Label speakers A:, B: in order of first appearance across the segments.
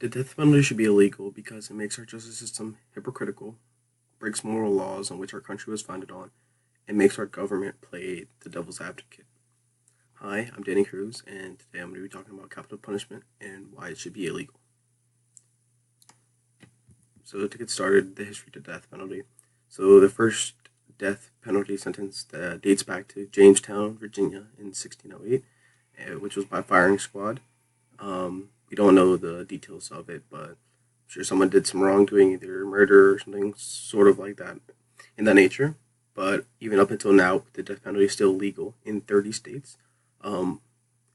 A: The death penalty should be illegal because it makes our justice system hypocritical, breaks moral laws on which our country was founded on, and makes our government play the devil's advocate. Hi, I'm Danny Cruz, and today I'm going to be talking about capital punishment and why it should be illegal. So, to get started, the history of the death penalty. So, the first death penalty sentence dates back to Jamestown, Virginia, in 1608, which was by firing squad. We don't know the details of it, but I'm sure someone did some wrongdoing, either murder or something sort of like that, in that nature. But even up until now, the death penalty is still legal in 30 states. Um,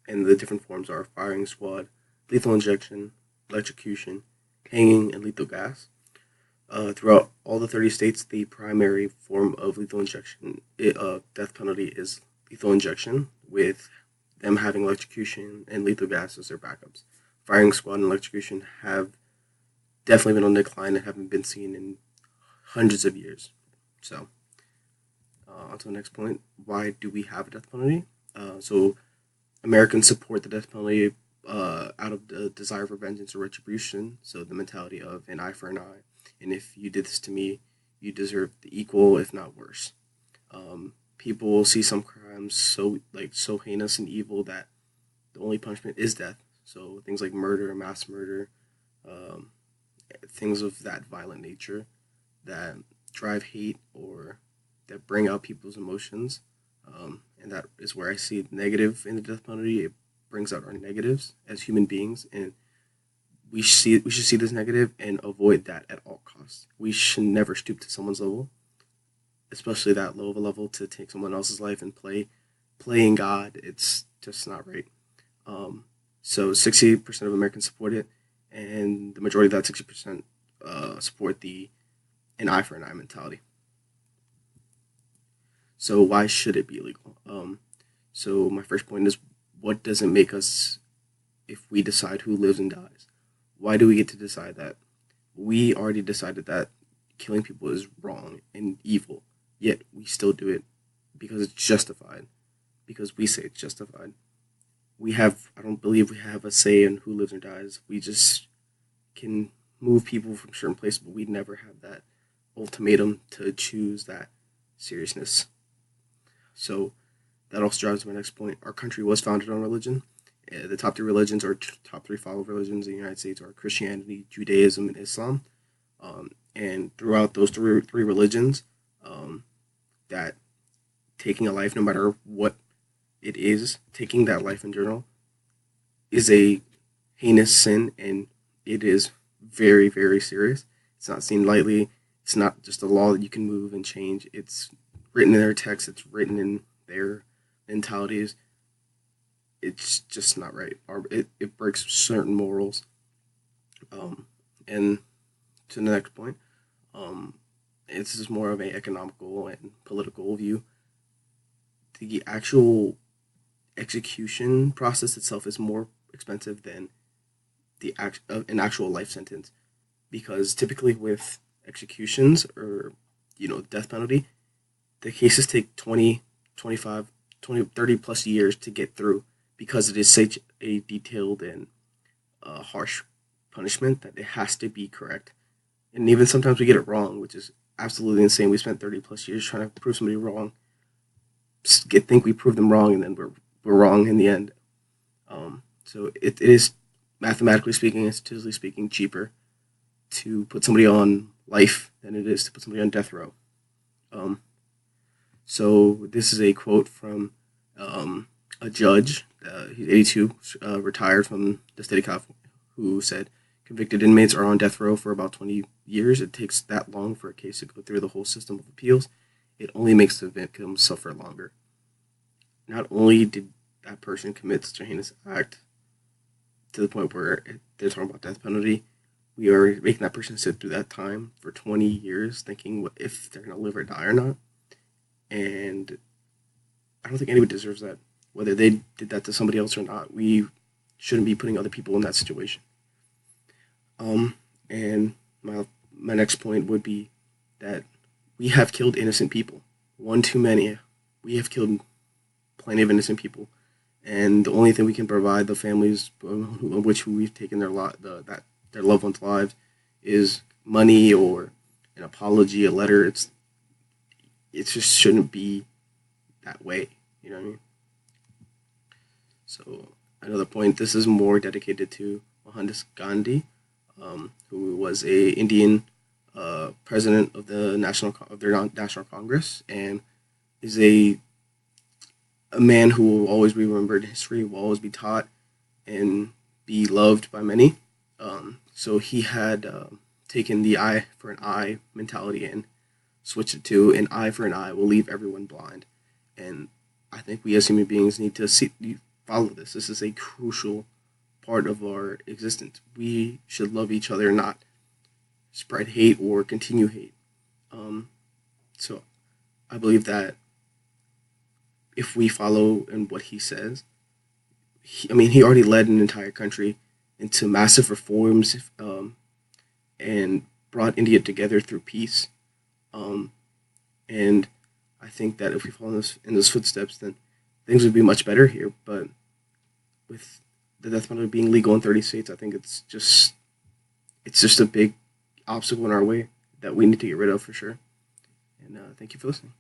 A: and the different forms are firing squad, lethal injection, electrocution, hanging, and lethal gas. Throughout all the 30 states, the primary form of lethal injection, death penalty, is lethal injection, with them having electrocution and lethal gas as their backups. Firing squad and electrocution have definitely been on decline and haven't been seen in hundreds of years. So, on to the next point. Why do we have a death penalty? So, Americans support the death penalty out of the desire for vengeance or retribution. So, the mentality of an eye for an eye. And if you did this to me, you deserve the equal, if not worse. People will see some crimes so heinous and evil that the only punishment is death. So things like murder, mass murder, um, things of that violent nature that drive hate or that bring out people's emotions. And that is where I see the negative in the death penalty. It brings out our negatives as human beings, and we should see this negative and avoid that at all costs. We should never stoop to someone's level, especially that low of a level, to take someone else's life and playing God. It's just not right. So 60% of Americans support it, and the majority of that 60% support the an eye for an eye mentality. So why should it be illegal? So my first point is, what does it make us if we decide who lives and dies? Why do we get to decide that? We already decided that killing people is wrong and evil, yet we still do it because it's justified, because we say it's justified. I don't believe we have a say in who lives or dies. We just can move people from certain places, but we never have that ultimatum to choose that seriousness. So that also drives to my next point. Our country was founded on religion. The top three religions, or top three followed religions in the United States, are Christianity, Judaism, and Islam. And throughout those three religions, um, that taking a life, no matter what it is, taking that life in general, is a heinous sin, and it is very, very serious. It's not seen lightly. It's not just a law that you can move and change. It's written in their text. It's written in their mentalities. It's just not right. It breaks certain morals. Um, and to the next point, um, this is more of an economical and political view. The actual execution process itself is more expensive than an actual life sentence, because typically with executions, or death penalty, the cases take 20, 25, 20, 30 plus years to get through, because it is such a detailed and harsh punishment that it has to be correct. And even sometimes we get it wrong, which is absolutely insane. We spent 30 plus years trying to prove somebody wrong, think we proved them wrong, and then we're wrong in the end. So it is, mathematically speaking and statistically speaking, cheaper to put somebody on life than it is to put somebody on death row. Um, so this is a quote from a judge. He's 82, retired from the state of California, who said, "Convicted inmates are on death row for about 20 years. It takes that long for a case to go through the whole system of appeals. It only makes the victim suffer longer." Not only did that person commit such a heinous act to the point where they're talking about death penalty, we are making that person sit through that time for 20 years thinking what if they're going to live or die or not. And I don't think anybody deserves that. Whether they did that to somebody else or not, we shouldn't be putting other people in that situation. And my next point would be that we have killed innocent people. One too many. We have killed plenty of innocent people, and the only thing we can provide the families which we've taken their lot that their loved ones' lives is money or an apology, a letter. It just shouldn't be that way. You know what I mean? So another point. This is more dedicated to Mohandas Gandhi, who was a Indian president of their National Congress, and is a man who will always be remembered in history, will always be taught and be loved by many. So he had taken the eye for an eye mentality and switched it to an eye for an eye will leave everyone blind. And I think we as human beings need to follow this. This is a crucial part of our existence. We should love each other, not spread hate or continue hate. So I believe that if we follow in what he says, he already led an entire country into massive reforms, and brought India together through peace. Um, and I think that if we follow in those footsteps, then things would be much better here. But with the death penalty being legal in 30 states, I think it's just a big obstacle in our way that we need to get rid of for sure. And thank you for listening.